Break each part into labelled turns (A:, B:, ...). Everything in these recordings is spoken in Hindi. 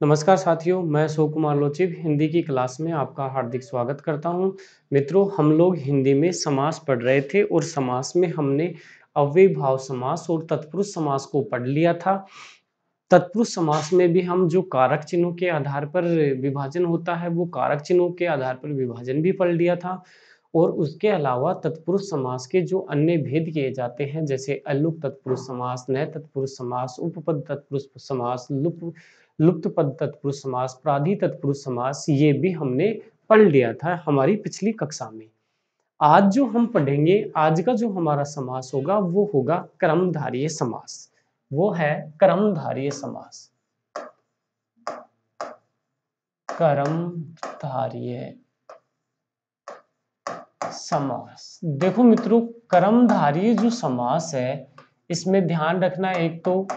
A: नमस्कार साथियों, मैं अशोक कुमार लोचिब हिंदी की क्लास में आपका हार्दिक स्वागत करता हूं। मित्रों, हम लोग हिंदी में समास पढ़ रहे थे और समास में हमने अव्ययीभाव समास और तत्पुरुष समास को पढ़ लिया था। तत्पुरुष समास में भी हम जो कारक चिन्हों के आधार पर विभाजन होता है वो कारक चिन्हों के आधार पर विभाजन भी पढ़ लिया था। और उसके अलावा तत्पुरुष समास के जो अन्य भेद किए जाते हैं, जैसे अलुक तत्पुरुष समास, नए तत्पुरुष समास, उपपद तत्पुरुष समास, लुप्त पद तत्पुरुष समास, प्राधि तत्पुरुष समास, ये भी हमने पढ़ लिया था हमारी पिछली कक्षा में। आज जो हम पढ़ेंगे, आज का जो हमारा समास होगा वो होगा कर्मधारय समास। वो है कर्मधारय समास। कर्मधारय समास। देखो मित्रों, कर्मधारय जो समास है इसमें ध्यान रखना, एक तो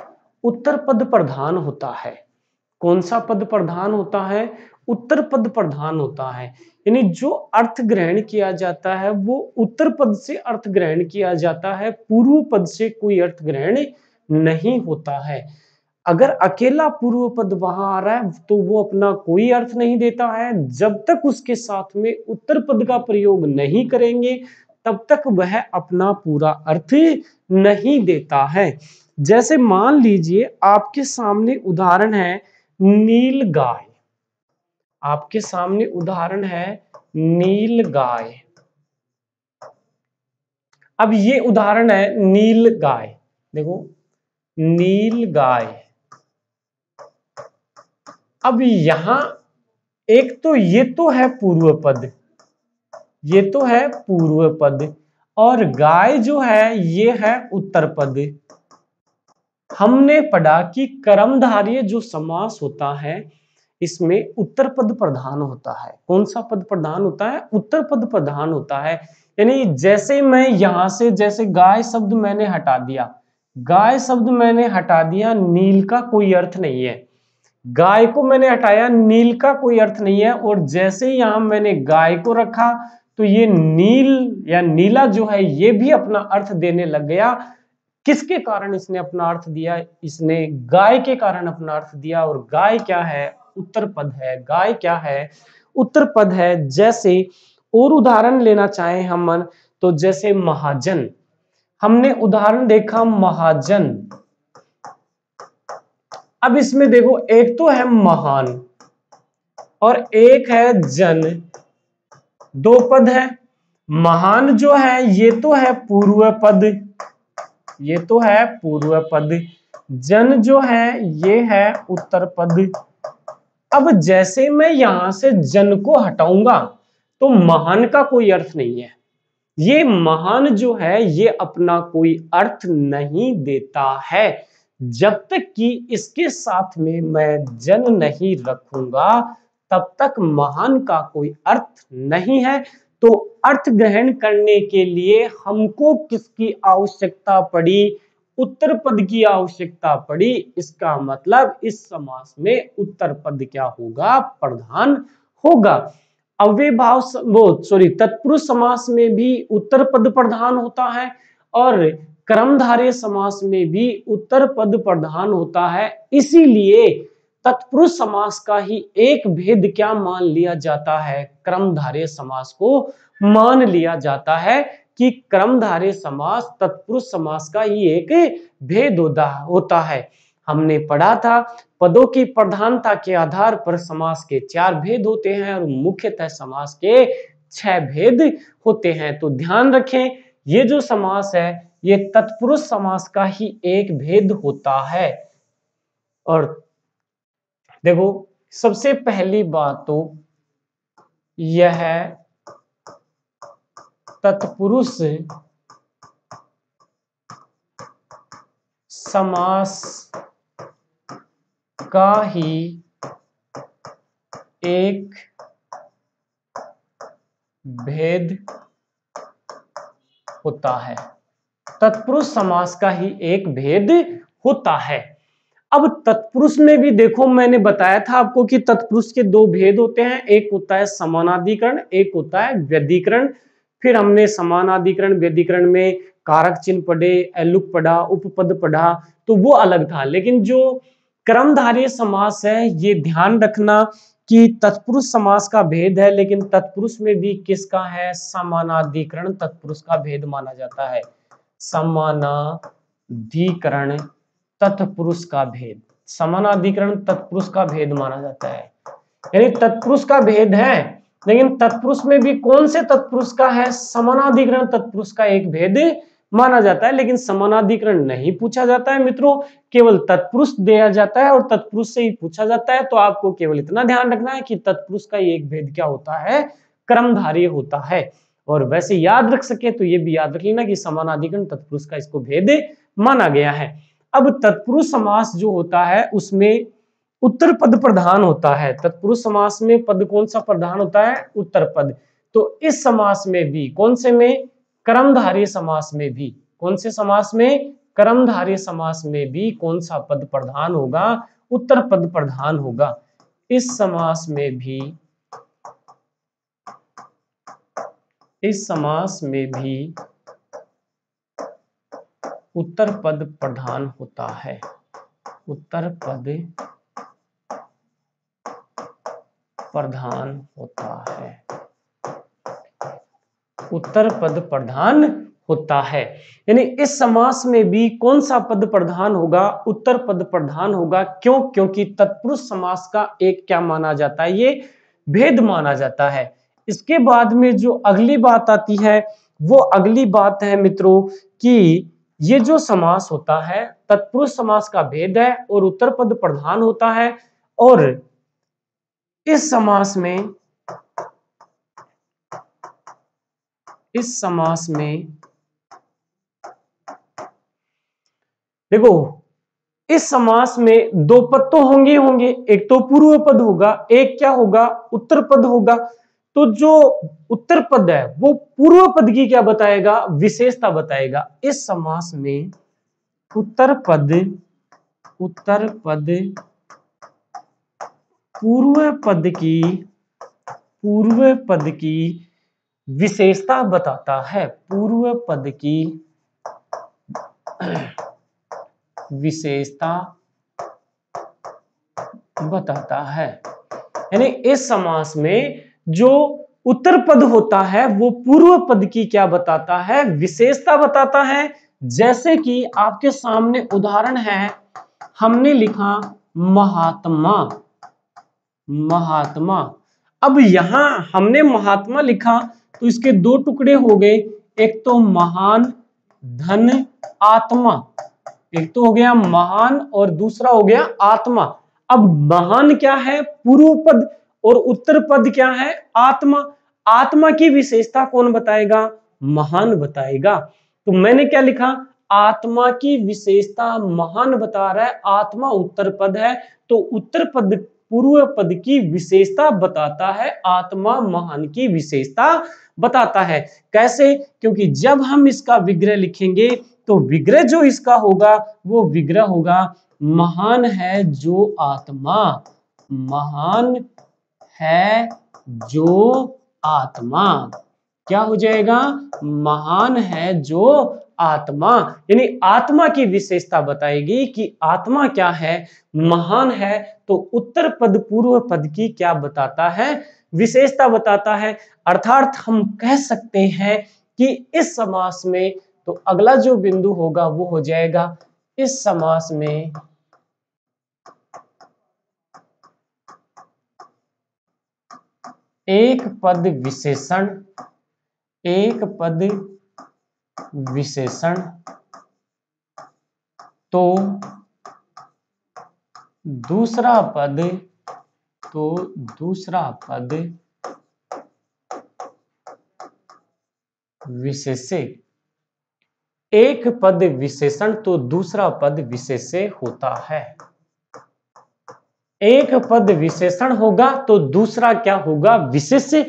A: उत्तर पद प्रधान होता है। कौन सा पद प्रधान होता है? उत्तर पद प्रधान होता है। यानी जो अर्थ ग्रहण किया जाता है वो उत्तर पद से अर्थ ग्रहण किया जाता है, पूर्व पद से कोई अर्थ ग्रहण नहीं होता है। अगर अकेला पूर्व पद वहां आ रहा है तो वो अपना कोई अर्थ नहीं देता है। जब तक उसके साथ में उत्तर पद का प्रयोग नहीं करेंगे तब तक वह अपना पूरा अर्थ नहीं देता है। जैसे मान लीजिए आपके सामने उदाहरण है नील गाय। आपके सामने उदाहरण है नील गाय। अब ये उदाहरण है नील गाय। देखो, नील गाय। अब यहां एक तो ये तो है पूर्व पद, ये तो है पूर्व पद, और गाय जो है ये है उत्तर पद। हमने पढ़ा कि कर्मधारय जो समास होता है इसमें उत्तर पद प्रधान होता है। कौन सा पद प्रधान होता है? उत्तर पद प्रधान होता है। यानी जैसे मैं यहां से, जैसे गाय शब्द मैंने हटा दिया, गाय शब्द मैंने हटा दिया, नील का कोई अर्थ नहीं है। गाय को मैंने हटाया, नील का कोई अर्थ नहीं है। और जैसे ही यहां मैंने गाय को रखा तो ये नील या नीला जो है ये भी अपना अर्थ देने लग गया। किसके कारण इसने अपना अर्थ दिया? इसने गाय के कारण अपना अर्थ दिया। और गाय क्या है? उत्तर पद है। गाय क्या है? उत्तर पद है। जैसे और उदाहरण लेना चाहें हम तो जैसे महाजन, हमने उदाहरण देखा महाजन। अब इसमें देखो, एक तो है महान और एक है जन, दो पद है। महान जो है ये तो है पूर्व पद, ये तो है पूर्व पद। जन जो है ये है उत्तर पद। अब जैसे मैं यहां से जन को हटाऊंगा तो महान का कोई अर्थ नहीं है। ये महान जो है ये अपना कोई अर्थ नहीं देता है। जब तक कि इसके साथ में मैं जन नहीं रखूंगा तब तक महान का कोई अर्थ नहीं है। तो अर्थ ग्रहण करने के लिए हमको किसकी आवश्यकता पड़ी? उत्तर पद की आवश्यकता पड़ी। इसका मतलब इस समास में उत्तर पद क्या होगा? प्रधान होगा। अव्ययीभाव तत्पुरुष समास में भी उत्तर पद प्रधान होता है और कर्मधारय समास में भी उत्तर पद प्रधान होता है। इसीलिए तत्पुरुष समास का ही एक भेद क्या मान लिया जाता है? कर्मधारय समास को मान लिया जाता है कि कर्मधारय समास तत्पुरुष समास का ही एक भेद होता है। हमने पढ़ा था पदों की प्रधानता के आधार पर समास के 4 भेद होते हैं और मुख्यतः समास के 6 भेद होते हैं। तो ध्यान रखें, ये जो समास है ये तत्पुरुष समास का ही एक भेद होता है। और देखो, सबसे पहली बात तो यह है तत्पुरुष समास का ही एक भेद होता है। तत्पुरुष समास का ही एक भेद होता है। अब तत्पुरुष में भी देखो, मैंने बताया था आपको कि तत्पुरुष के 2 भेद होते हैं। एक होता है समानाधिकरण, एक होता है व्यधिकरण। फिर हमने समानाधिकरण व्यधिकरण में कारक चिन्ह पढ़े, एलुक पढ़ा, उपपद पढ़ा, तो वो अलग था। लेकिन जो कर्मधारय समास है, ये ध्यान रखना कि तत्पुरुष समास का भेद है, लेकिन तत्पुरुष में भी किसका है, समानाधिकरण तत्पुरुष का भेद माना जाता है। समानाधिकरण तत्पुरुष का भेद, समानाधिकरण तत्पुरुष का भेद माना जाता है। यानी तत्पुरुष का भेद है, लेकिन तत्पुरुष में भी कौन से तत्पुरुष का है, समानाधिकरण तत्पुरुष का एक भेद माना जाता है। लेकिन समानाधिकरण नहीं पूछा जाता है मित्रों, केवल तत्पुरुष दिया जाता है और तत्पुरुष से ही पूछा जाता है। तो आपको केवल इतना ध्यान रखना है कि तत्पुरुष का एक भेद क्या होता है, कर्मधारय होता है। और वैसे याद रख सके तो ये भी याद रख लेना कि समानाधिकरण तत्पुरुष का इसको भेद माना गया है। अब तत्पुरुष समास जो होता है उसमें उत्तर पद प्रधान होता है। तत्पुरुष समास में पद कौन सा प्रधान होता है, उत्तर पद। तो इस समास में भी कौन से में, कर्मधारय समास में भी, कौन से समास में, कर्मधारय समास में भी कौन सा पद प्रधान होगा, उत्तर पद प्रधान होगा। इस समास में भी, इस समास में भी उत्तर पद प्रधान होता है। उत्तर पद प्रधान होता है, उत्तर पद प्रधान होता है। यानी इस समास में भी कौन सा पद प्रधान होगा, उत्तर पद प्रधान होगा। क्यों, क्योंकि तत्पुरुष समास का एक क्या माना जाता है, ये भेद माना जाता है। इसके बाद में जो अगली बात आती है वो अगली बात है मित्रों कि ये जो समास होता है तत्पुरुष समास का भेद है और उत्तर पद प्रधान होता है। और इस समास में, इस समास में देखो, इस समास में दो पद तो होंगे होंगे, एक तो पूर्व पद होगा, एक क्या होगा, उत्तर पद होगा। तो जो उत्तर पद है वो पूर्व पद की क्या बताएगा, विशेषता बताएगा। इस समास में उत्तर पद, उत्तर पद पूर्व पद की, पूर्व पद की विशेषता बताता है। पूर्व पद की विशेषता बताता है। यानी इस समास में जो उत्तर पद होता है वो पूर्व पद की क्या बताता है, विशेषता बताता है। जैसे कि आपके सामने उदाहरण है, हमने लिखा महात्मा, महात्मा। अब यहां हमने महात्मा लिखा तो इसके दो टुकड़े हो गए, एक तो महान धन आत्मा, एक तो हो गया महान और दूसरा हो गया आत्मा। अब महान क्या है, पूर्व पद, और उत्तर पद क्या है, आत्मा। आत्मा की विशेषता कौन बताएगा, महान बताएगा। तो मैंने क्या लिखा, आत्मा की विशेषता महान बता रहा है, आत्मा उत्तर पद है। तो उत्तर पद पूर्व पद की विशेषता बताता है, आत्मा महान की विशेषता बताता है। कैसे, क्योंकि जब हम इसका विग्रह लिखेंगे तो विग्रह जो इसका होगा वो विग्रह होगा महान है जो आत्मा, महान है जो आत्मा। क्या हो जाएगा, महान है जो आत्मा। यानी आत्मा की विशेषता बताएगी कि आत्मा क्या है, महान है। तो उत्तर पद पूर्व पद की क्या बताता है, विशेषता बताता है। अर्थात हम कह सकते हैं कि इस समास में, तो अगला जो बिंदु होगा वो हो जाएगा इस समास में एक पद विशेषण, एक पद विशेषण तो दूसरा पद, तो दूसरा पद विशेष्य। एक पद विशेषण तो दूसरा पद विशेष्य होता है। एक पद विशेषण होगा तो दूसरा क्या होगा, विशेष्य,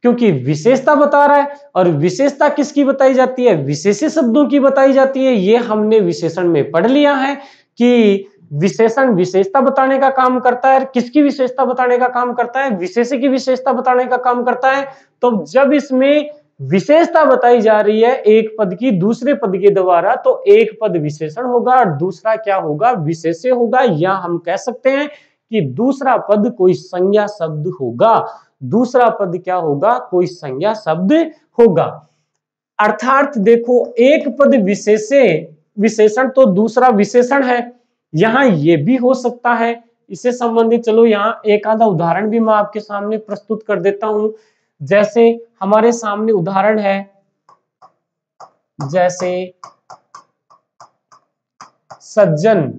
A: क्योंकि विशेषता बता रहा है। और विशेषता किसकी बताई जाती है, विशेष्य शब्दों की बताई जाती है। ये हमने विशेषण में पढ़ लिया है कि विशेषण विशेषता बताने का काम करता है। किसकी विशेषता बताने का काम करता है, विशेष्य की विशेषता बताने का काम करता है। तो जब इसमें विशेषता बताई जा रही है एक पद की दूसरे पद के द्वारा, तो एक पद विशेषण होगा और दूसरा क्या होगा, विशेष्य होगा, या हम कह सकते हैं कि दूसरा पद कोई संज्ञा शब्द होगा। दूसरा पद क्या होगा, कोई संज्ञा शब्द होगा। अर्थात देखो, एक पद विशेषण तो दूसरा विशेषण है, यहां ये भी हो सकता है। इससे संबंधित चलो यहां एक आधा उदाहरण भी मैं आपके सामने प्रस्तुत कर देता हूं। जैसे हमारे सामने उदाहरण है, जैसे सज्जन,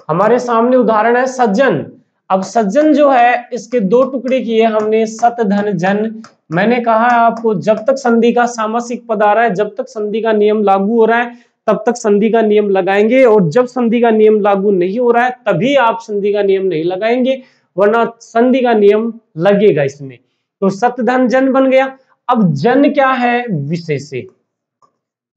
A: हमारे सामने उदाहरण है सज्जन। अब सज्जन जो है, इसके दो टुकड़े किए हमने, सत धन जन। मैंने कहा है आपको, जब तक संधि का सामासिक पद आ रहा है, जब तक संधि का नियम लागू हो रहा है, तब तक संधि का नियम लगाएंगे, और जब संधि का नियम लागू नहीं हो रहा है तभी आप संधि का नियम नहीं लगाएंगे, वरना संधि का नियम लगेगा इसमें। तो सत धन जन बन गया। अब जन क्या है, विशेष्य।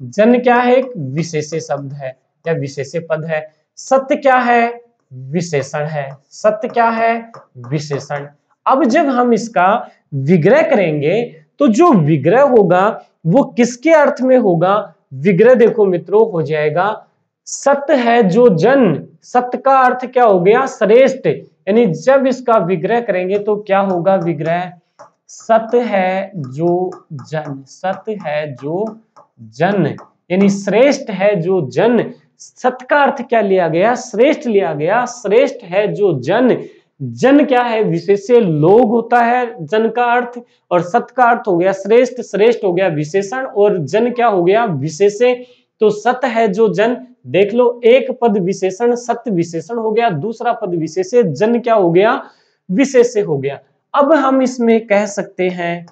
A: जन क्या है, एक विशेष्य शब्द है या विशेष्य पद है। सत्य क्या है, विशेषण है। सत्य क्या है, विशेषण। अब जब हम इसका विग्रह करेंगे तो जो विग्रह होगा वो किसके अर्थ में होगा, विग्रह देखो मित्रों हो जाएगा, सत्य है जो जन। सत्य का अर्थ क्या हो गया, श्रेष्ठ। यानी जब इसका विग्रह करेंगे तो क्या होगा विग्रह, सत्य है जो जन। सत्य है जो जन, यानी श्रेष्ठ है जो जन। सत्य का अर्थ क्या लिया गया, श्रेष्ठ लिया गया। श्रेष्ठ है जो जन। जन क्या है, विशेष्य लोग होता है जन का अर्थ, और सत्य का अर्थ हो गया श्रेष्ठ। श्रेष्ठ हो गया विशेषण, और जन क्या हो गया, विशेष्य। तो सत्य है जो जन, देख लो, एक पद विशेषण सत्य विशेषण हो गया, दूसरा पद विशेष्य जन क्या हो गया, विशेष्य हो गया। अब हम इसमें कह सकते हैं,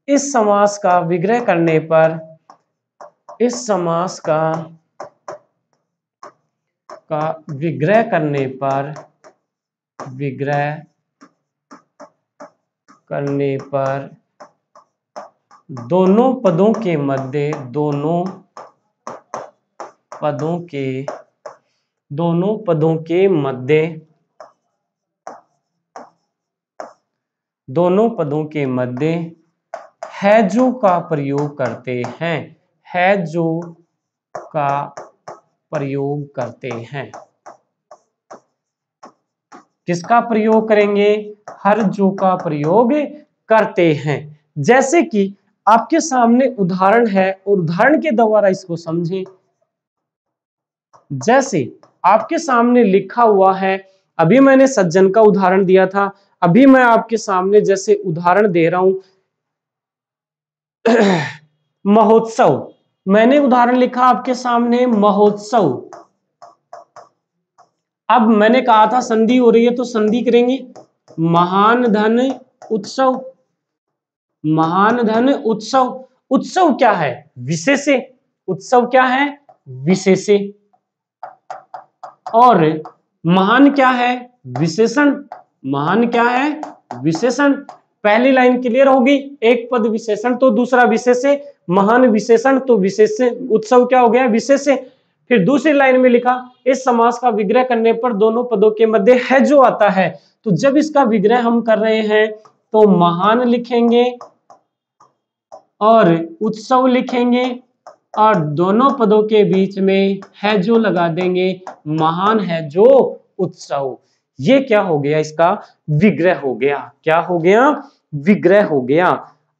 A: इस समास का विग्रह करने पर, इस समास का विग्रह करने पर, विग्रह करने पर दोनों पदों के मध्य, दोनों पदों के मध्य, दोनों पदों के मध्य है जो का प्रयोग करते हैं। है जो का प्रयोग करते हैं। किसका प्रयोग करेंगे, हर जो का प्रयोग करते हैं। जैसे कि आपके सामने उदाहरण है, और उदाहरण के द्वारा इसको समझें। जैसे आपके सामने लिखा हुआ है, अभी मैंने सज्जन का उदाहरण दिया था, अभी मैं आपके सामने जैसे उदाहरण दे रहा हूं महोत्सव। मैंने उदाहरण लिखा आपके सामने महोत्सव। अब मैंने कहा था संधि हो रही है तो संधि करेंगे, महान धन उत्सव। महान धन उत्सव। उत्सव क्या है, विशेष्य। उत्सव क्या है, विशेष्य। और महान क्या है, विशेषण। महान क्या है, विशेषण। पहली लाइन क्लियर होगी, एक पद विशेषण तो दूसरा विशेष्य, महान विशेषण तो विशेष्य, उत्सव क्या हो गया, विशेष्य। फिर दूसरी लाइन में लिखा, इस समास का विग्रह करने पर दोनों पदों के मध्य है जो आता है। तो जब इसका विग्रह हम कर रहे हैं तो महान लिखेंगे और उत्सव लिखेंगे, और दोनों पदों के बीच में है जो लगा देंगे, महान है जो उत्सव। ये क्या हो गया, इसका विग्रह हो गया। क्या हो गया, विग्रह हो गया।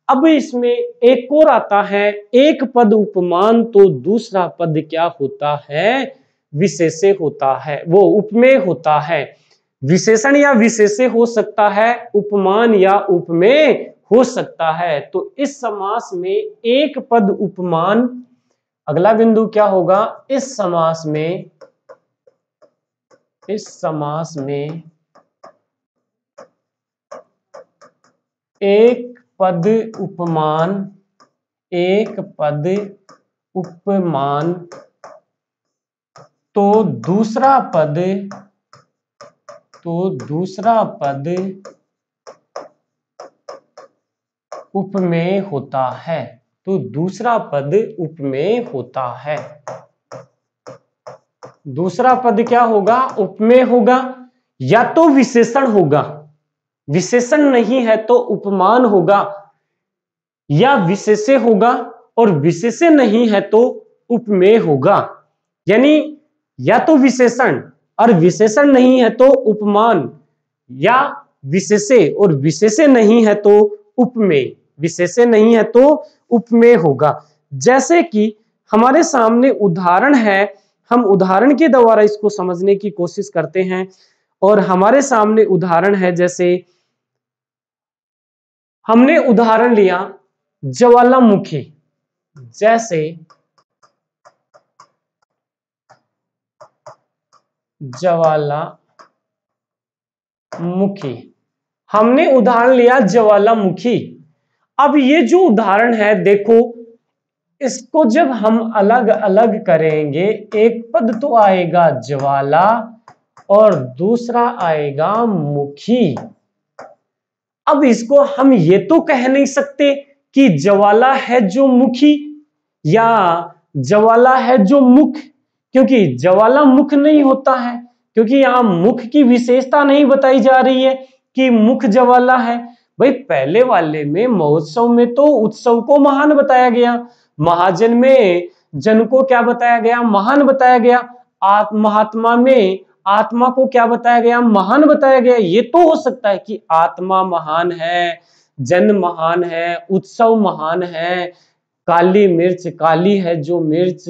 A: अब इसमें एक और आता है, एक पद उपमान तो दूसरा पद क्या होता है, विशेष्य होता है, वो उपमेय होता है। विशेषण या विशेष्य हो सकता है, उपमान या उपमेय हो सकता है। तो इस समास में एक पद उपमान, अगला बिंदु क्या होगा, इस समास में एक पद उपमान, एक पद उपमान तो दूसरा पद उपमेय होता है। तो दूसरा पद उपमेय होता है। दूसरा पद क्या होगा, उपमेय होगा, या तो विशेषण होगा, विशेषण नहीं है तो उपमान होगा, या विशेष्य होगा, और विशेष्य नहीं है तो उपमेय होगा। यानी या तो विशेषण और विशेषण नहीं है तो उपमान, या विशेष्य और विशेष्य नहीं है तो उपमेय, विशेष्य नहीं है तो उपमेय होगा। जैसे कि हमारे सामने उदाहरण है, हम उदाहरण के द्वारा इसको समझने की कोशिश करते हैं। और हमारे सामने उदाहरण है, जैसे हमने उदाहरण लिया ज्वालामुखी। जैसे ज्वालामुखी, हमने उदाहरण लिया ज्वालामुखी। अब ये जो उदाहरण है, देखो इसको जब हम अलग अलग करेंगे, एक पद तो आएगा ज्वाला और दूसरा आएगा मुखी। अब इसको हम ये तो कह नहीं सकते कि ज्वाला है जो मुखी या ज्वाला है जो मुख, क्योंकि ज्वाला मुख नहीं होता है, क्योंकि यहां मुख की विशेषता नहीं बताई जा रही है कि मुख ज्वाला है। भाई पहले वाले में महोत्सव में तो उत्सव को महान बताया गया, महाजन में जन को क्या बताया गया, महान बताया गया, महात्मा में आत्मा को क्या बताया गया, महान बताया गया। ये तो हो सकता है कि आत्मा महान है, जन महान है, उत्सव महान है, काली मिर्च काली है जो मिर्च,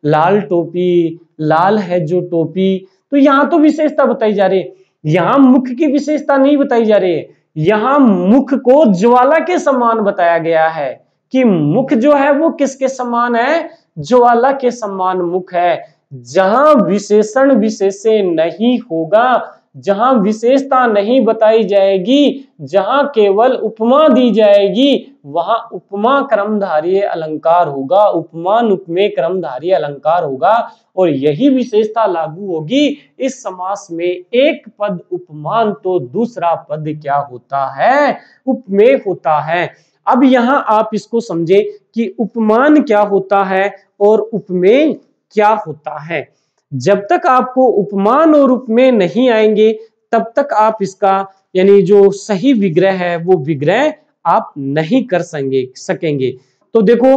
A: लाल टोपी लाल है जो टोपी। तो यहां तो विशेषता बताई जा रही है, यहां मुख की विशेषता नहीं बताई जा रही है। यहां मुख को ज्वाला के समान बताया गया है कि मुख जो है वो किसके समान है, ज्वाला के समान मुख है। जहां विशेषण विशेष्य नहीं होगा, जहां विशेषता नहीं बताई जाएगी, जहां केवल उपमा दी जाएगी, वहां उपमा क्रमधारीय अलंकार होगा, उपमान उपमेय क्रमधारीय अलंकार होगा। और यही विशेषता लागू होगी इस समास में। एक पद उपमान तो दूसरा पद क्या होता है, उपमेय होता है। अब यहां आप इसको समझे कि उपमान क्या होता है और उपमेय क्या होता है। जब तक आपको उपमान और उपमेय नहीं आएंगे तब तक आप इसका यानी जो सही विग्रह है वो विग्रह आप नहीं कर सकेंगे। तो देखो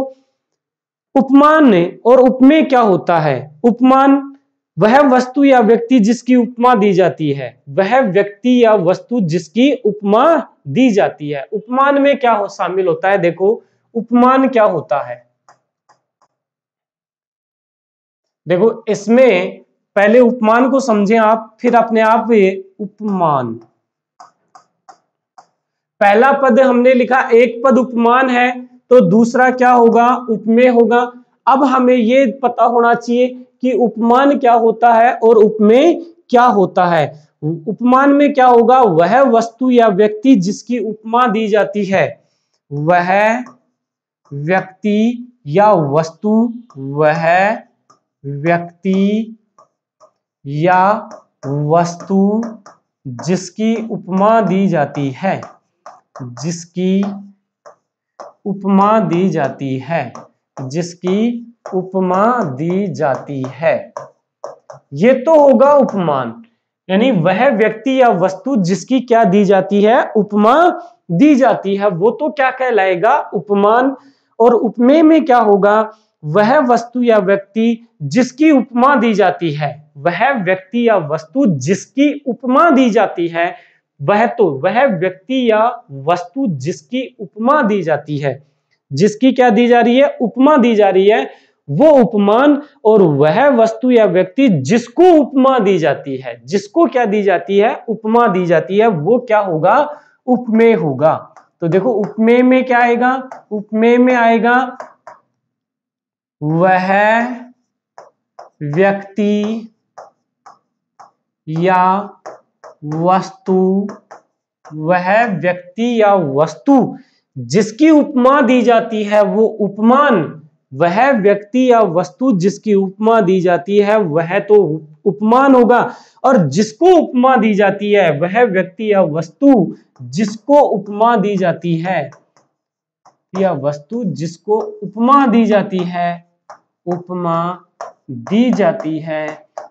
A: उपमान और उपमेय क्या होता है। उपमान वह वस्तु या व्यक्ति जिसकी उपमा दी जाती है, वह व्यक्ति या वस्तु जिसकी उपमा दी जाती है। उपमान में क्या शामिल होता है, देखो उपमान क्या होता है। देखो इसमें पहले उपमान को समझें आप, फिर अपने आप उपमान। पहला पद हमने लिखा एक पद उपमान है, तो दूसरा क्या होगा, उपमेय होगा। अब हमें ये पता होना चाहिए कि उपमान क्या होता है और उपमेय क्या होता है। उपमान में क्या होगा, वह वस्तु या व्यक्ति जिसकी उपमा दी जाती है, वह व्यक्ति या वस्तु, वह व्यक्ति या वस्तु जिसकी उपमा दी जाती है, जिसकी उपमा दी जाती है, जिसकी उपमा दी जाती है, ये तो होगा उपमान। यानी वह व्यक्ति या वस्तु जिसकी क्या दी जाती है, उपमा दी जाती है, वो तो क्या कहलाएगा, उपमान। और उपमेय में क्या होगा, वह वस्तु या व्यक्ति जिसकी उपमा दी जाती है, वह व्यक्ति या वस्तु जिसकी उपमा दी जाती है, वह व्यक्ति या वस्तु जिसकी उपमा दी जाती है, जिसकी क्या दी जा रही है, उपमा दी जा रही है, वो उपमान। और वह वस्तु या व्यक्ति जिसको उपमा दी जाती है, जिसको क्या दी जाती है, उपमा दी जाती है, वो क्या होगा, उपमेय होगा। तो देखो उपमेय में क्या आएगा, उपमेय में आएगा वह व्यक्ति या वस्तु, वह व्यक्ति या वस्तु जिसकी उपमा दी जाती है वो उपमान। वह व्यक्ति या वस्तु जिसकी उपमा दी जाती है वह तो उपमान होगा। और जिसको उपमा दी जाती है, वह व्यक्ति या वस्तु जिसको उपमा दी जाती है, या वस्तु जिसको उपमा दी जाती है, उपमा दी जाती है,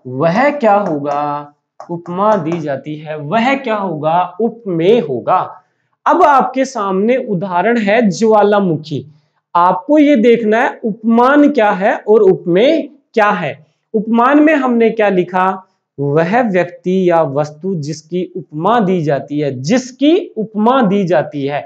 A: वह क्या होगा, उपमा दी जाती है, वह क्या होगा, उपमेय होगा। अब आपके सामने उदाहरण है ज्वालामुखी। आपको ये देखना है उपमान क्या है और उपमेय क्या है। उपमान में हमने क्या लिखा, वह व्यक्ति या वस्तु जिसकी उपमा दी जाती है, जिसकी उपमा दी जाती है।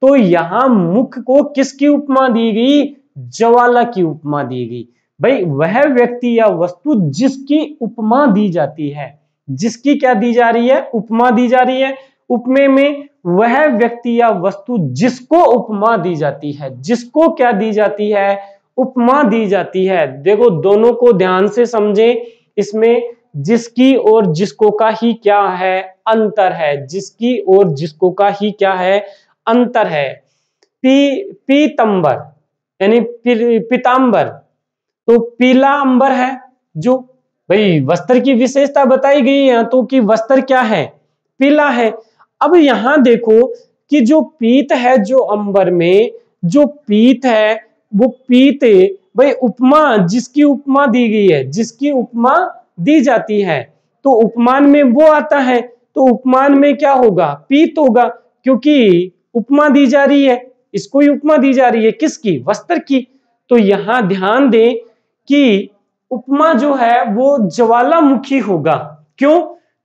A: तो यहां मुख को किसकी उपमा दी गई, ज्वाला की उपमा दी गई। भाई वह व्यक्ति या वस्तु जिसकी उपमा दी जाती है, जिसकी क्या दी जा रही है, उपमा दी जा रही है। उपमेय में वह व्यक्ति या वस्तु जिसको उपमा दी जाती है, जिसको क्या दी जाती है, उपमा दी जाती है। देखो दोनों को ध्यान से समझें, इसमें जिसकी और जिसको का ही क्या है, अंतर है। जिसकी और जिसको का ही क्या है, अंतर है। पीतंबर यानी पीतांबर, तो पीला अंबर है जो, भाई वस्त्र की विशेषता बताई गई है तो कि वस्त्र क्या है, पीला है। अब यहां देखो कि जो पीत है, जो अंबर में जो पीत है वो पीत, भाई उपमा, जिसकी उपमा दी गई है, जिसकी उपमा दी जाती है, तो उपमान में वो आता है। तो उपमान में क्या होगा, पीत होगा, क्योंकि उपमा दी जा रही है, इसको ही उपमा दी जा रही है, किसकी, वस्त्र की। तो यहां ध्यान दें कि उपमा जो है वो ज्वालामुखी होगा। क्यों,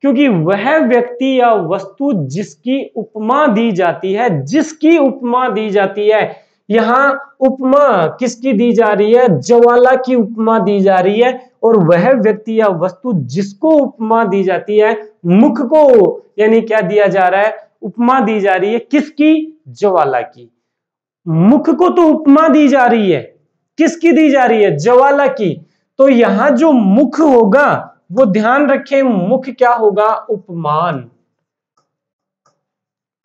A: क्योंकि वह व्यक्ति या वस्तु जिसकी उपमा दी जाती है, जिसकी उपमा दी जाती है। यहां उपमा किसकी दी जा रही है, ज्वाला की उपमा दी जा रही है। और वह व्यक्ति या वस्तु जिसको उपमा दी जाती है, मुख को यानी क्या दिया जा रहा है, उपमा दी जा रही है, किसकी, ज्वाला की। मुख को तो उपमा दी जा रही है, किसकी दी जा रही है, ज्वाला की। तो यहां जो मुख होगा वो ध्यान रखें, मुख क्या होगा, उपमान।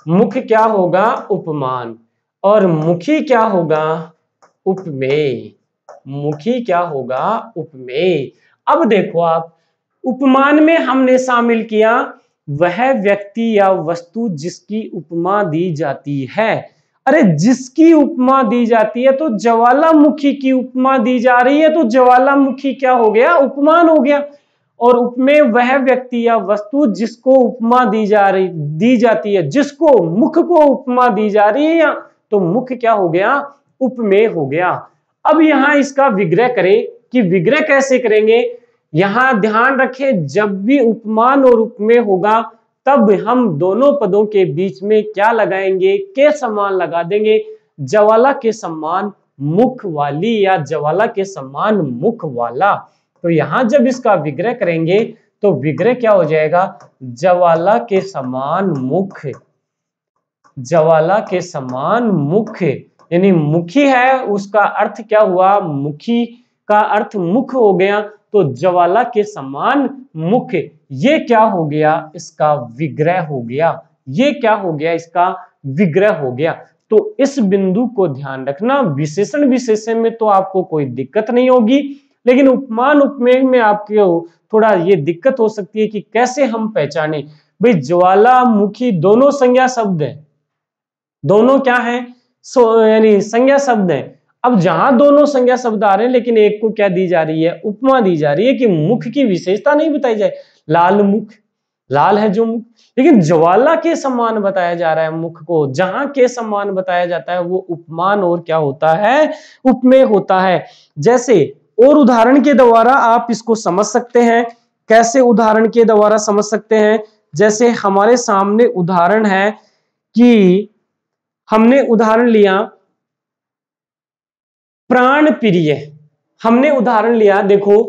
A: मुख क्या होगा, उपमान। और मुखी क्या होगा, उपमेय। मुखी क्या होगा, उपमेय। अब देखो आप, उपमान में हमने शामिल किया वह व्यक्ति या वस्तु जिसकी उपमा दी जाती है। अरे जिसकी उपमा दी जाती है, तो ज्वालामुखी की उपमा दी जा रही है, तो ज्वालामुखी क्या हो गया, उपमान हो गया। और उपमेय वह व्यक्ति या वस्तु जिसको उपमा दी जाती है, जिसको, मुख को उपमा दी जा रही है, या तो मुख क्या हो गया, उपमेय हो गया। अब यहां इसका विग्रह करें, कि विग्रह कैसे करेंगे। यहां ध्यान रखें, जब भी उपमान और उपमेय होगा तब हम दोनों पदों के बीच में क्या लगाएंगे, के समान लगा देंगे। ज्वाला के समान मुख वाली या ज्वाला के समान मुख वाला। तो यहां जब इसका विग्रह करेंगे तो विग्रह क्या हो जाएगा, ज्वाला के समान मुख। ज्वाला के समान मुख यानी मुखी है, उसका अर्थ क्या हुआ, मुखी का अर्थ मुख हो गया। तो ज्वाला के समान मुख, ये क्या हो गया, इसका विग्रह हो गया। ये क्या हो गया, इसका विग्रह हो गया। तो इस बिंदु को ध्यान रखना। विशेषण विशेषण में तो आपको कोई दिक्कत नहीं होगी, लेकिन उपमान उपमेय में आपको थोड़ा ये दिक्कत हो सकती है कि कैसे हम पहचाने। भाई ज्वालामुखी दोनों संज्ञा शब्द है, दोनों क्या है, यानी संज्ञा शब्द है। अब जहां दोनों संज्ञा शब्द आ रहे हैं, लेकिन एक को क्या दी जा रही है, उपमा दी जा रही है, कि मुख की विशेषता नहीं बताई जाए, लाल मुख, लाल है जो मुख, लेकिन ज्वाला के समान बताया जा रहा है मुख को। जहां के समान बताया जाता है वो उपमान और क्या होता है, उपमेय होता है। जैसे और उदाहरण के द्वारा आप इसको समझ सकते हैं। कैसे उदाहरण के द्वारा समझ सकते हैं, जैसे हमारे सामने उदाहरण है कि हमने उदाहरण लिया प्राण प्रिय। हमने उदाहरण लिया, देखो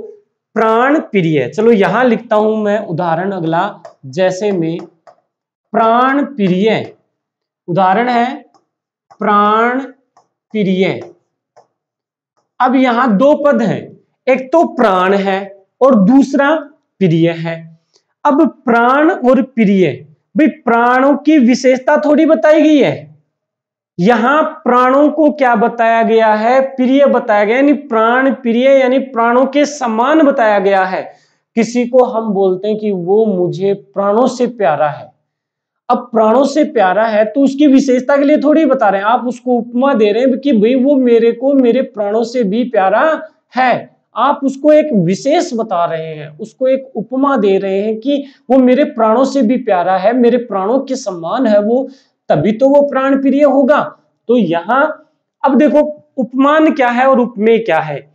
A: प्राण प्रिय। चलो यहां लिखता हूं मैं उदाहरण अगला, जैसे में प्राण प्रिय, उदाहरण है प्राण प्रिय। अब यहां दो पद हैं, एक तो प्राण है और दूसरा प्रिय है। अब प्राण और प्रिय, भाई प्राणों की विशेषता थोड़ी बताई गई है, यहां प्राणों को क्या बताया गया है, प्रिय बताया गया, यानी प्राण प्रिय यानी प्राणों के समान बताया गया है। किसी को हम बोलते हैं कि वो मुझे प्राणों से प्यारा है। अब प्राणों से प्यारा है तो उसकी विशेषता के लिए थोड़ी बता रहे हैं, आप उसको उपमा दे रहे हैं कि भाई वो मेरे को मेरे प्राणों से भी प्यारा है। आप उसको एक विशेष बता रहे हैं, उसको एक उपमा दे रहे हैं कि वो मेरे प्राणों से भी प्यारा है, मेरे प्राणों के समान है वो, तभी तो वो प्राण प्रिय होगा। तो यहां अब देखो उपमान क्या है और उपमेय क्या है।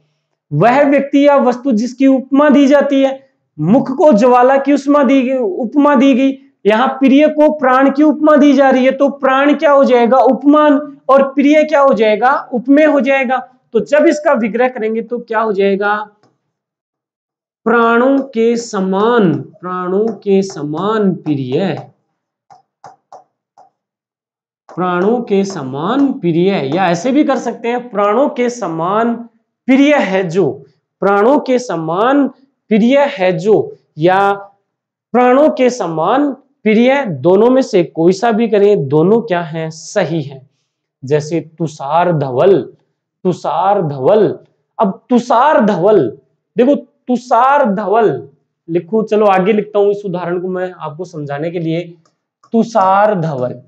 A: वह व्यक्ति या वस्तु जिसकी उपमा दी जाती है, मुख को ज्वाला की उपमा दी गई, यहां प्रिय को प्राण की उपमा दी जा रही है, तो प्राण क्या हो जाएगा, उपमान, और प्रिय क्या हो जाएगा, उपमेय हो जाएगा। तो जब इसका विग्रह करेंगे तो क्या हो जाएगा, प्राणों के समान प्रिय, प्राणों के समान प्रिय, या ऐसे भी कर सकते हैं प्राणों के समान प्रिय है जो, प्राणों के समान प्रिय है जो, या प्राणों के समान प्रिय, दोनों में से कोई सा भी करें, दोनों क्या है, सही है। जैसे तुषार धवल, तुषार धवल। अब तुषार धवल, देखो तुषार धवल लिखूं, चलो आगे लिखता हूं इस उदाहरण को मैं आपको समझाने के लिए। तुषार धवल,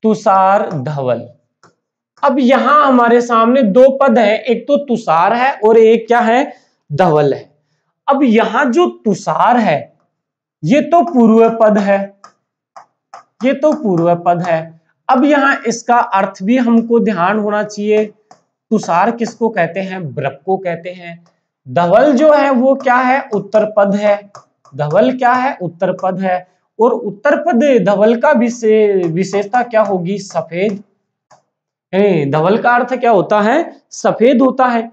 A: तुषार धवल। अब यहां हमारे सामने दो पद है, एक तो तुषार है और एक क्या है, धवल है। अब यहां जो तुषार है ये तो पूर्व पद है, ये तो पूर्व पद है। अब यहां इसका अर्थ भी हमको ध्यान होना चाहिए। तुषार किसको कहते हैं, बर्फ को कहते हैं। धवल जो है वो क्या है, उत्तर पद है। धवल क्या है, उत्तर पद है। और उत्तर पद धवल का विशेषता क्या होगी, सफेद। धवल का अर्थ क्या होता है, सफेद होता है।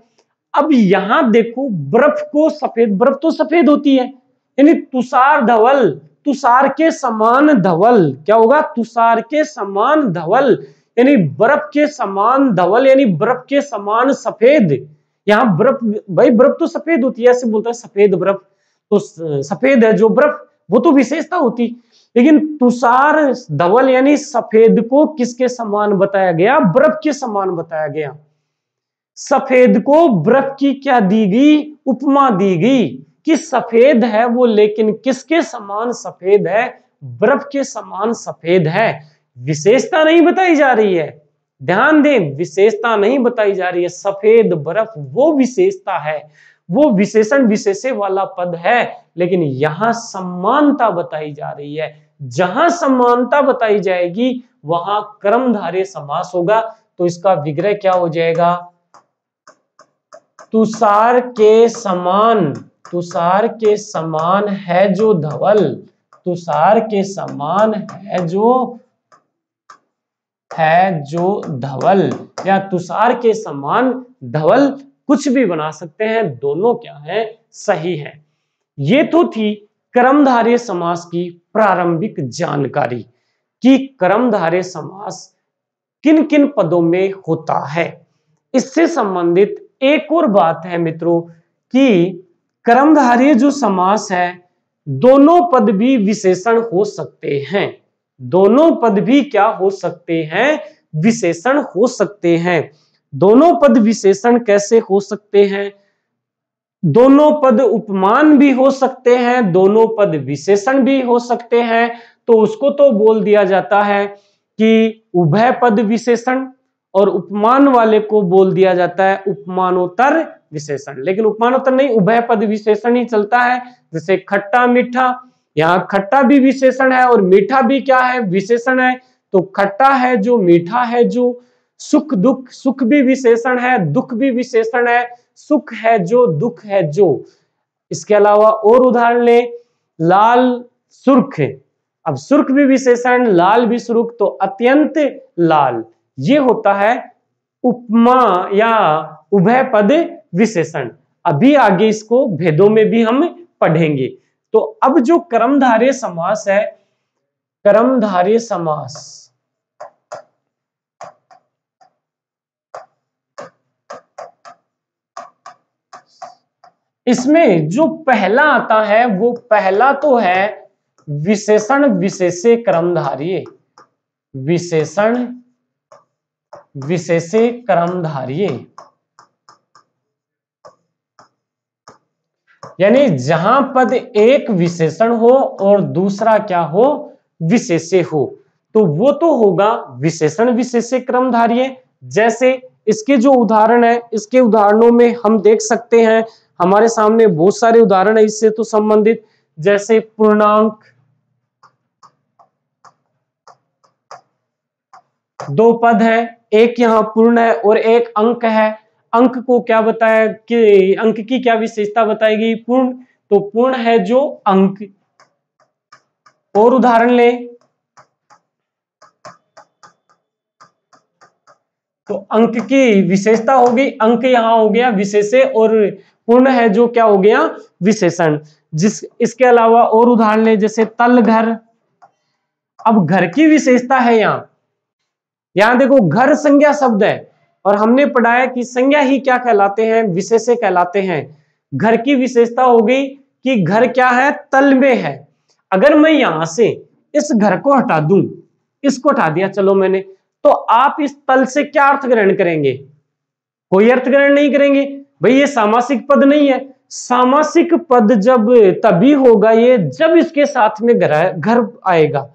A: अब यहां देखो बर्फ को सफेद, बर्फ तो सफेद होती है, यानी तुषार धवल, तुषार के समान धवल क्या होगा, तुषार के समान धवल, यानी बर्फ के समान धवल, यानी बर्फ के समान सफेद। यहाँ बर्फ, भाई बर्फ तो सफेद होती है, ऐसे बोलता है सफेद बर्फ, तो सफेद है जो बर्फ, वो तो विशेषता होती। लेकिन तुषार धवल यानी सफेद को किसके समान बताया गया, बर्फ के समान बताया गया। सफेद को बर्फ की क्या दी गई, उपमा दी गई कि सफेद है वो, लेकिन किसके समान सफेद है, बर्फ के समान सफेद है। विशेषता नहीं बताई जा रही है, ध्यान दें, विशेषता नहीं बताई जा रही है। सफेद बर्फ वो विशेषता है, वो विशेषण विशेषे वाला पद है, लेकिन यहां समानता बताई जा रही है। जहां समानता बताई जाएगी वहां कर्मधारय समास होगा। तो इसका विग्रह क्या हो जाएगा, तुषार के समान, तुषार के समान है जो धवल, तुषार के समान है जो धवल, या तुषार के समान धवल, कुछ भी बना सकते हैं, दोनों क्या है, सही है। ये तो थी कर्मधारय समास की प्रारंभिक जानकारी कि कर्मधारय समास किन किन पदों में होता है। इससे संबंधित एक और बात है मित्रों कि कर्मधारय जो समास है, दोनों पद भी विशेषण हो सकते हैं, दोनों पद भी क्या हो सकते हैं, विशेषण हो सकते हैं। दोनों पद विशेषण कैसे हो सकते हैं, दोनों पद उपमान भी हो सकते हैं, दोनों पद विशेषण भी हो सकते हैं। तो उसको तो बोल दिया जाता है कि उभय पद विशेषण, और उपमान वाले को बोल दिया जाता है उपमानोत्तर विशेषण। लेकिन उपमानोत्तर नहीं, उभय पद विशेषण ही चलता है। जैसे खट्टा मीठा, यहाँ खट्टा भी विशेषण है और मीठा भी क्या है, विशेषण है। तो खट्टा है जो, मीठा है जो, सुख दुख, सुख भी विशेषण है, दुख भी विशेषण है, सुख है जो, दुख है जो। इसके अलावा और उदाहरण ले, लाल सुर्ख, अब सुर्ख भी विशेषण, लाल भी सुर्ख, तो अत्यंत लाल, ये होता है उपमा या उभय पद विशेषण। अभी आगे इसको भेदों में भी हम पढ़ेंगे। तो अब जो कर्मधारय समास है, कर्मधारय समास, इसमें जो पहला आता है वो पहला तो है विशेषण विशेषे कर्मधारय, विशेषण विशेषे कर्मधारय, यानी जहां पद एक विशेषण हो और दूसरा क्या हो, विशेषे हो, तो वो तो होगा विशेषण विशेषे कर्मधारय। जैसे इसके जो उदाहरण है, इसके उदाहरणों में हम देख सकते हैं, हमारे सामने बहुत सारे उदाहरण है इससे तो संबंधित। जैसे पूर्णांक, दो पद है, एक यहाँ पूर्ण है और एक अंक है। अंक को क्या बताया कि अंक की क्या विशेषता बताएगी? पूर्ण। तो पूर्ण है जो अंक। और उदाहरण लें तो अंक की विशेषता होगी, अंक यहां हो गया विशेष्य और पूर्ण है जो क्या हो गया? विशेषण। इसके अलावा और उदाहरण लें जैसे तल घर। अब घर की विशेषता है यहां देखो घर संज्ञा शब्द है और हमने पढ़ा है कि संज्ञा ही क्या कहलाते हैं? विशेष्य कहलाते हैं। घर की विशेषता हो गई कि घर क्या है? तल में है। अगर मैं यहां से इस घर को हटा दूं, इसको हटा दिया चलो मैंने, तो आप इस तल से क्या अर्थ ग्रहण करेंगे? कोई अर्थ ग्रहण नहीं करेंगे। भाई ये सामासिक पद नहीं है। सामासिक पद जब तभी होगा ये जब इसके साथ में घर आएगा।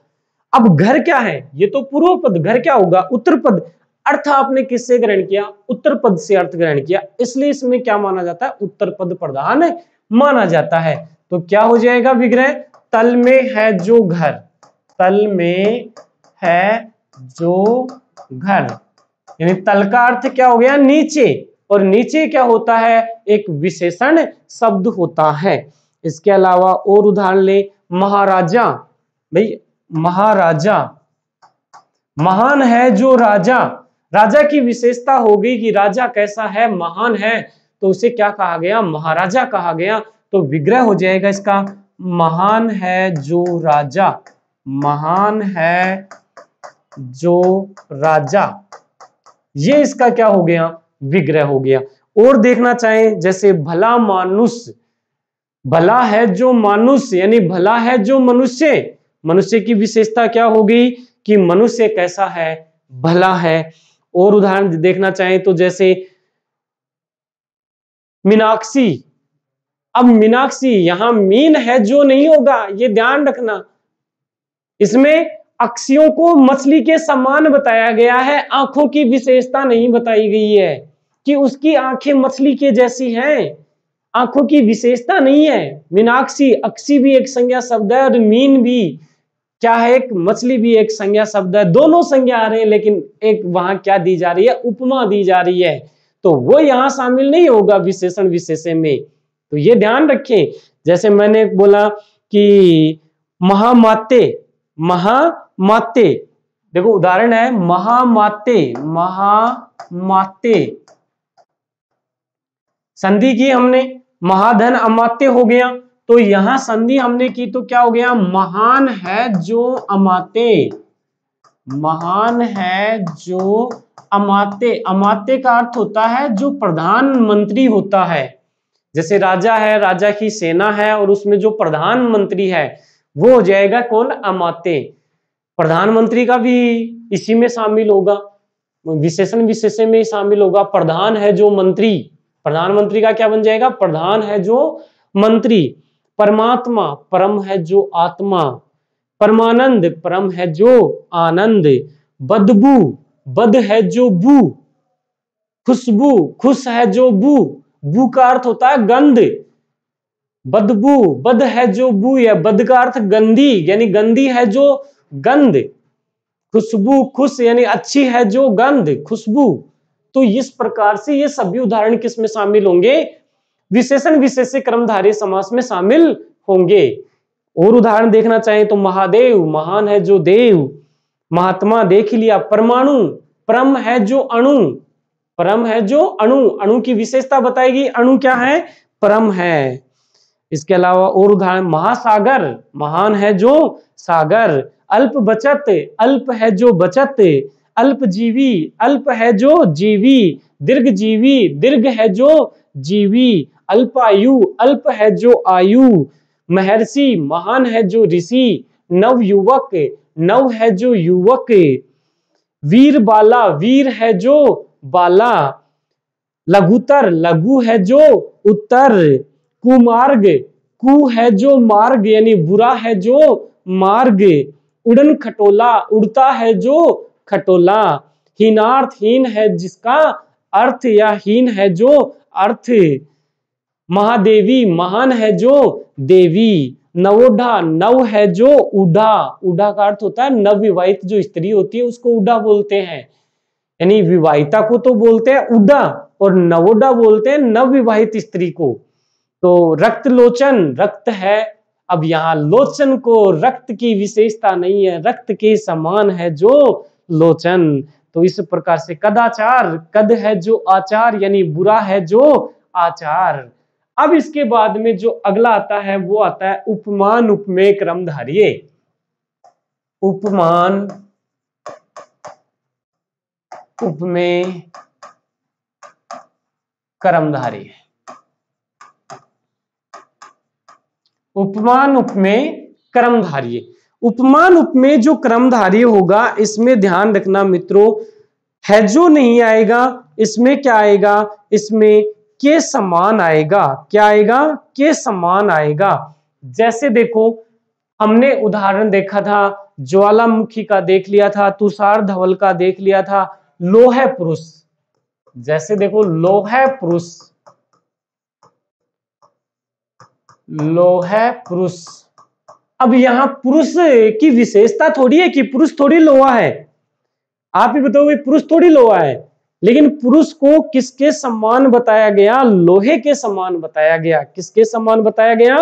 A: अब घर क्या है? ये तो पूर्व पद। घर क्या होगा? उत्तर पद। अर्थ आपने किससे ग्रहण किया? उत्तर पद से अर्थ ग्रहण किया, इसलिए इसमें क्या माना जाता है? उत्तर पद प्रधान माना जाता है। तो क्या हो जाएगा विग्रह? तल में है जो घर, तल में है जो घर, यानी तल का अर्थ क्या हो गया? नीचे। और नीचे क्या होता है? एक विशेषण शब्द होता है। इसके अलावा और उदाहरण ले महाराजा। भाई महाराजा, महान है जो राजा। राजा की विशेषता हो गई कि राजा कैसा है? महान है, तो उसे क्या कहा गया? महाराजा कहा गया। तो विग्रह हो जाएगा इसका महान है जो राजा, महान है जो राजा। ये इसका क्या हो गया? विग्रह हो गया। और देखना चाहें जैसे भला मानुष। भला है जो मानुष यानी भला है जो मनुष्य। मनुष्य की विशेषता क्या होगी? कि मनुष्य कैसा है? भला है। और उदाहरण देखना चाहें तो जैसे मीनाक्षी। अब मीनाक्षी यहां मीन है जो नहीं होगा, ये ध्यान रखना। इसमें अक्षियों को मछली के समान बताया गया है, आंखों की विशेषता नहीं बताई गई है कि उसकी आंखें मछली के जैसी हैं। आंखों की विशेषता नहीं है। मीनाक्षी, अक्षी भी एक संज्ञा शब्द है और मीन भी क्या है? एक मछली भी एक संज्ञा शब्द है। दोनों संज्ञा आ रहे हैं, लेकिन एक वहां क्या दी जा रही है? उपमा दी जा रही है, तो वो यहां शामिल नहीं होगा विशेषण विशेष्य में। तो ये ध्यान रखें। जैसे मैंने बोला कि महामाते, महामाते, देखो उदाहरण है महामाते, महामाते। संधि की हमने, महाधन अमात्य हो गया, तो यहां संधि हमने की तो क्या हो गया? महान है जो अमात्य, महान है जो अमात्य। अमात्य का अर्थ होता है जो प्रधानमंत्री होता है। जैसे राजा है, राजा की सेना है और उसमें जो प्रधानमंत्री है वो हो जाएगा कौन? अमात्य। प्रधानमंत्री का भी इसी में शामिल होगा, विशेषण विशेष्य में शामिल होगा। प्रधान है जो मंत्री, प्रधानमंत्री का क्या बन जाएगा? प्रधान है जो मंत्री। परमात्मा, परम है जो आत्मा। परमानंद, परम है जो आनंद। बदबू, बद है जो बू। खुशबू, खुश है जो बू। बू का अर्थ होता है गंध। बदबू, बद है जो बू, या बद का अर्थ गंदी, यानी गंदी है जो गंध। खुशबू, खुश यानी अच्छी है जो गंध, खुशबू। तो इस प्रकार से ये सभी उदाहरण किस में शामिल होंगे? विशेषण विशेष्य कर्मधारय समास में शामिल होंगे। और उदाहरण देखना चाहें तो महादेव, महान है जो देव। महात्मा देख लिया। परमाणु, परम है जो अणु, परम है जो अणु। अणु की विशेषता बताएगी, अणु क्या है? परम है। इसके अलावा और उदाहरण महासागर, महान है जो सागर। अल्प बचत, अल्प है जो बचत। अल्पजीवी, अल्प है जो जीवी। दीर्घजीवी, दीर्घ है जो जीवी। अल्पायु, अल्प है जो आयु। महर्षि, महान है जो ऋषि। नवयुवक, नव है जो युवक। वीर बाला, वीर है जो बाला। लघुतर, लघु है जो उत्तर। कुमार्ग, कु है जो मार्ग यानी बुरा है जो मार्ग। उड़न खटोला, उड़ता है जो खटोला। हीनार्थ, हीन है जिसका अर्थ, या हीन है जो अर्थ। महादेवी, महान है जो देवी। नवोढ़ा, नव है जो ऊढ़ा, ऊढ़ा का अर्थ होता है नवविवाहित जो स्त्री होती है उसको ऊढ़ा बोलते हैं, यानी विवाहिता को तो बोलते हैं ऊढ़ा और नवोढ़ा बोलते हैं नवविवाहित स्त्री को। तो रक्त लोचन, रक्त है, अब यहाँ लोचन को रक्त की विशेषता नहीं है, रक्त के समान है जो लोचन। तो इस प्रकार से कदाचार, कद है जो आचार यानी बुरा है जो आचार। अब इसके बाद में जो अगला आता है वो आता है उपमान उपमेय क्रमधार्य। उपमान उपमेय क्रमधार्य। उपमान उपमेय क्रमधार्य। उपमान उपमेय जो क्रमधार्य होगा इसमें ध्यान रखना मित्रों, है जो नहीं आएगा, इसमें क्या आएगा, इसमें के समान आएगा। क्या आएगा, के समान आएगा। जैसे देखो हमने उदाहरण देखा था, ज्वालामुखी का देख लिया था, तुषार धवल का देख लिया था, लोह पुरुष। जैसे देखो लोह पुरुष, लोह पुरुष। अब यहां पुरुष की विशेषता थोड़ी है कि पुरुष थोड़ी लोहा है, आप ही बताओगे पुरुष थोड़ी लोहा है, लेकिन पुरुष को किसके समान बताया गया, लोहे के समान बताया गया। किसके समान बताया गया,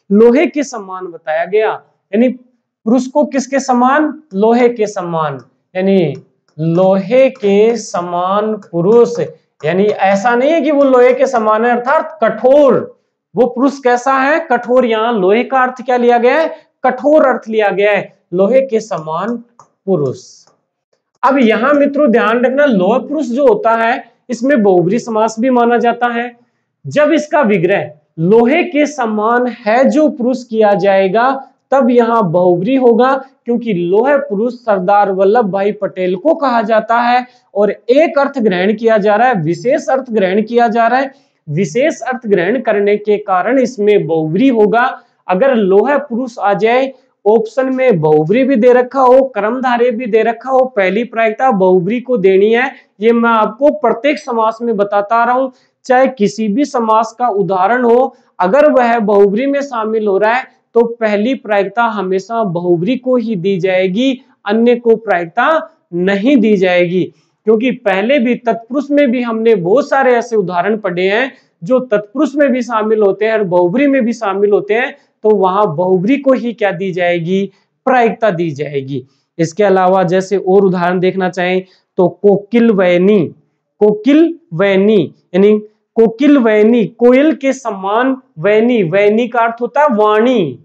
A: लोहे के समान बताया गया। यानी पुरुष को किसके समान, लोहे के समान, यानी लोहे के समान पुरुष। यानी ऐसा नहीं है कि वो लोहे के समान है अर्थात कठोर, वो पुरुष कैसा है, कठोर। यहाँ लोहे का अर्थ क्या लिया गया है, कठोर अर्थ लिया गया है, लोहे के समान पुरुष। अब यहां मित्रों ध्यान रखना, लोह पुरुष जो होता है इसमें बहुब्री समास भी माना जाता है। जब इसका विग्रह लोहे के समान है जो पुरुष किया जाएगा तब यहां बहुब्री होगा, क्योंकि लोह पुरुष सरदार वल्लभ भाई पटेल को कहा जाता है और एक अर्थ ग्रहण किया जा रहा है, विशेष अर्थ ग्रहण किया जा रहा है। विशेष अर्थ ग्रहण करने के कारण इसमें बहुब्री होगा। अगर लोह पुरुष आ जाए, ऑप्शन में बहुब्री भी दे रखा हो, क्रमधार्य भी दे रखा हो, पहली प्रायिकता बहुब्री को देनी है। ये मैं आपको प्रत्येक समास में बताता आ रहा हूं, चाहे किसी भी समास का उदाहरण हो, अगर वह बहुब्री में शामिल हो रहा है तो पहली प्रायिकता हमेशा बहुब्री को ही दी जाएगी, अन्य को प्रायिकता नहीं दी जाएगी। क्योंकि पहले भी तत्पुरुष में भी हमने बहुत सारे ऐसे उदाहरण पढ़े हैं जो तत्पुरुष में भी शामिल होते हैं और बहुब्री में भी शामिल होते हैं, तो वहां बहुब्री को ही क्या दी जाएगी, प्रायिकता दी जाएगी। इसके अलावा जैसे और उदाहरण देखना चाहें तो कोकिल वैनी, कोकिल वैनी यानी कोकिल वैनी, कोयल के समान वैनी, वैनी का अर्थ होता है वाणी,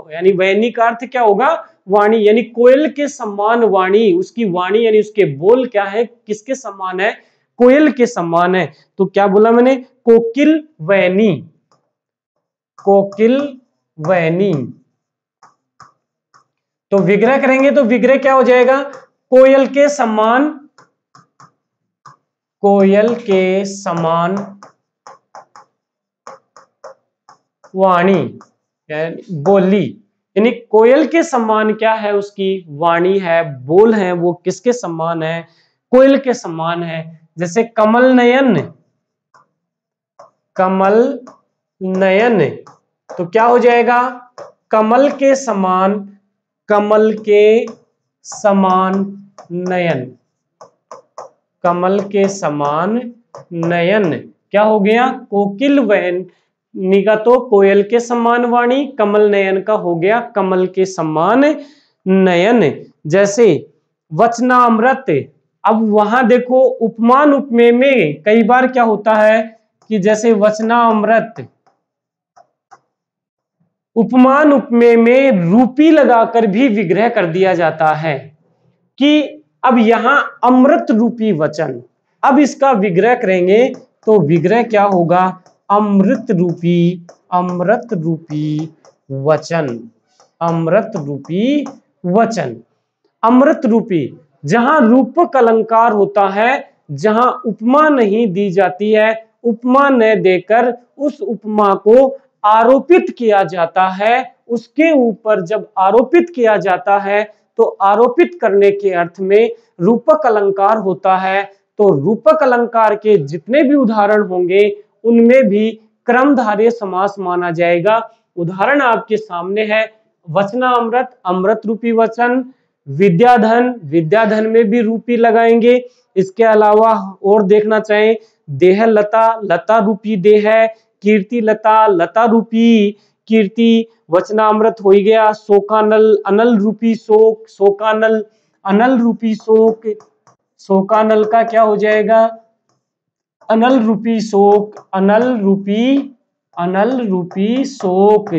A: यानी वैनी का अर्थ क्या होगा, वाणी, यानी कोयल के समान वाणी, उसकी वाणी यानी उसके बोल क्या है, किसके समान है, कोयल के समान है। तो क्या बोला मैंने, कोकिल वैनी, कोकिल वैनी। तो विग्रह करेंगे तो विग्रह क्या हो जाएगा, कोयल के समान, कोयल के समान वाणी बोली, यानी कोयल के समान क्या है, उसकी वाणी है, बोल है, वो किसके समान है, कोयल के समान है। जैसे कमल नयन, कमल नयन, तो क्या हो जाएगा, कमल के समान, कमल के समान नयन, कमल के समान नयन क्या हो गया, कोकिल वैनी का तो कोयल के समान वाणी, कमल नयन का हो गया कमल के समान नयन। जैसे वचनामृत, अब वहां देखो उपमान उपमेय में कई बार क्या होता है कि जैसे वचनामृत, उपमान उपमेय में रूपी लगाकर भी विग्रह कर दिया जाता है कि अब यहां अमृत रूपी वचन, अब इसका विग्रह करेंगे तो विग्रह क्या होगा, अमृत रूपी, अमृत रूपी वचन, अमृत रूपी वचन, अमृत रूपी। जहां रूपक अलंकार होता है, जहां उपमा नहीं दी जाती है, उपमा न देकर उस उपमा को आरोपित किया जाता है, उसके ऊपर जब आरोपित किया जाता है तो आरोपित करने के अर्थ में रूपक अलंकार होता है। तो रूपक अलंकार के जितने भी उदाहरण होंगे उनमें भी क्रमधार्य समास माना जाएगा, उदाहरण आपके सामने है वचनामृत, अमृत रूपी वचन, विद्याधन, विद्याधन में भी रूपी लगाएंगे। इसके अलावा और देखना चाहें देह लता, लता रूपी देह, कीर्ति लता, लता रूपी कीर्ति, वचनामृत हो गया। शोकानल, अनल रूपी शोक, शोकानल, अनल रूपी शोक, शोकानल का क्या हो जाएगा अनल रूपी शोक, अनल रूपी शोक।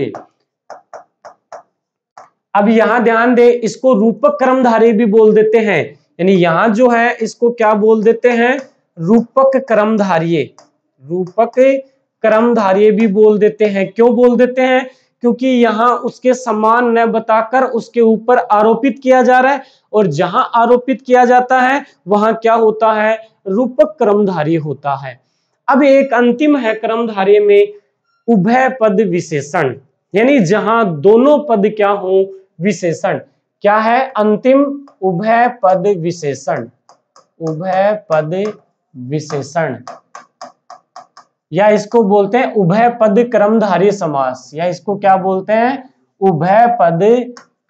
A: अब यहां ध्यान दे, इसको रूपक क्रमधारी भी बोल देते हैं, यानी यहां जो है इसको क्या बोल देते हैं रूपक क्रमधारिये, रूपक क्रमधारिये भी बोल देते हैं। क्यों बोल देते हैं? क्योंकि यहां उसके समान न बताकर उसके ऊपर आरोपित किया जा रहा है, और जहां आरोपित किया जाता है वहां क्या होता है रूपक क्रमधारी होता है। अब एक अंतिम है क्रमधारी में उभय पद विशेषण, यानी जहां दोनों पद क्या हो विशेषण। क्या है अंतिम? उभय पद विशेषण, उभय पद विशेषण, या इसको बोलते हैं उभय पद क्रमधारय समास, या इसको क्या बोलते हैं उभय पद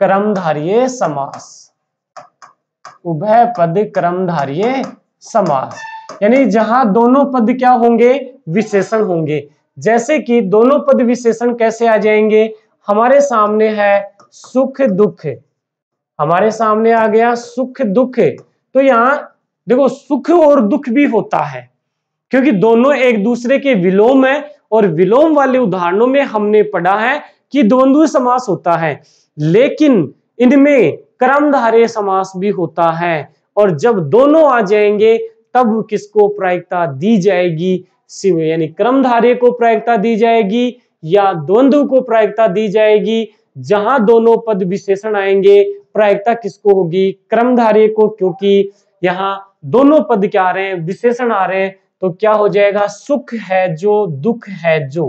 A: क्रमधारय समास, उभय पद क्रमधारय समास, यानी जहां दोनों पद क्या होंगे विशेषण होंगे। जैसे कि दोनों पद विशेषण कैसे आ जाएंगे, हमारे सामने है सुख दुख, हमारे सामने आ गया सुख दुख, तो यहां देखो सुख और दुख भी होता है, क्योंकि दोनों एक दूसरे के विलोम है, और विलोम वाले उदाहरणों में हमने पढ़ा है कि द्वंद्व समास होता है, लेकिन इनमें क्रमधारय समास भी होता है। और जब दोनों आ जाएंगे तब किसको प्रायिकता दी जाएगी, यानी क्रमधारय को प्रायिकता दी जाएगी या द्वंद्व को प्रायिकता दी जाएगी। जहां दोनों पद विशेषण आएंगे प्रायिकता किसको होगी क्रमधारय को, क्योंकि यहाँ दोनों पद क्या आ रहे हैं विशेषण आ रहे हैं। तो क्या हो जाएगा सुख है जो दुख है जो,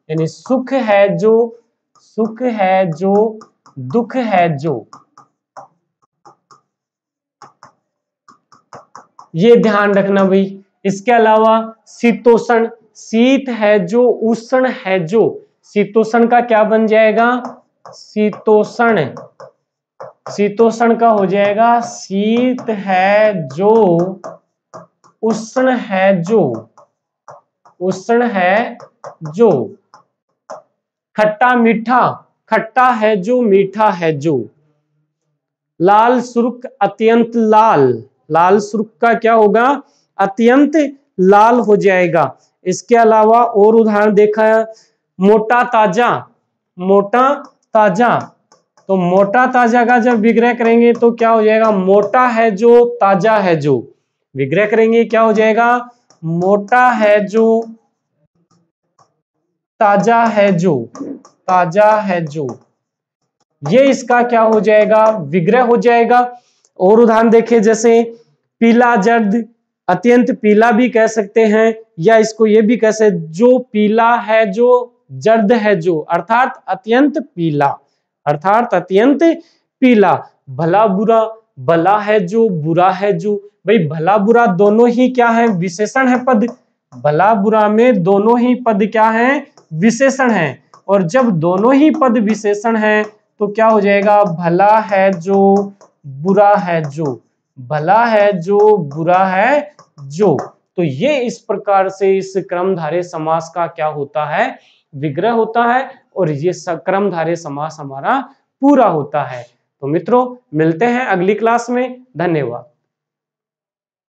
A: यानी सुख है जो, सुख है जो, दुख है जो, ये ध्यान रखना भाई। इसके अलावा शीतोष्ण, शीत है जो उष्ण है जो, शीतोष्ण का क्या बन जाएगा शीतोष्ण, शीतोष्ण का हो जाएगा शीत है जो उष्ण है जो, उष्ण है जो। खट्टा मीठा, खट्टा है जो मीठा है जो। लाल सुर्ख अत्यंत लाल, लाल सुर्ख का क्या होगा अत्यंत लाल हो जाएगा। इसके अलावा और उदाहरण देखा है मोटा ताजा, मोटा ताजा, तो मोटा ताजा का जब विग्रह करेंगे तो क्या हो जाएगा मोटा है जो ताजा है जो, विग्रह करेंगे क्या हो जाएगा मोटा है जो ताजा है जो, ताजा है जो, ये इसका क्या हो जाएगा विग्रह हो जाएगा। और उदाहरण देखें जैसे पीला जर्द, अत्यंत पीला भी कह सकते हैं, या इसको ये भी कह सकते जो पीला है जो जर्द है जो, अर्थात अत्यंत पीला, अर्थात अत्यंत पीला। भला बुरा, भला है जो बुरा है जो, भाई भला बुरा दोनों ही क्या है विशेषण है पद, भला बुरा में दोनों ही पद क्या है विशेषण है, और जब दोनों ही पद विशेषण है तो क्या हो जाएगा भला है जो बुरा है जो, भला है जो बुरा है जो। तो ये इस प्रकार से इस क्रमधारय समास का क्या होता है विग्रह होता है, और ये क्रमधारय समास हमारा पूरा होता है। तो मित्रों मिलते हैं अगली क्लास में, धन्यवाद।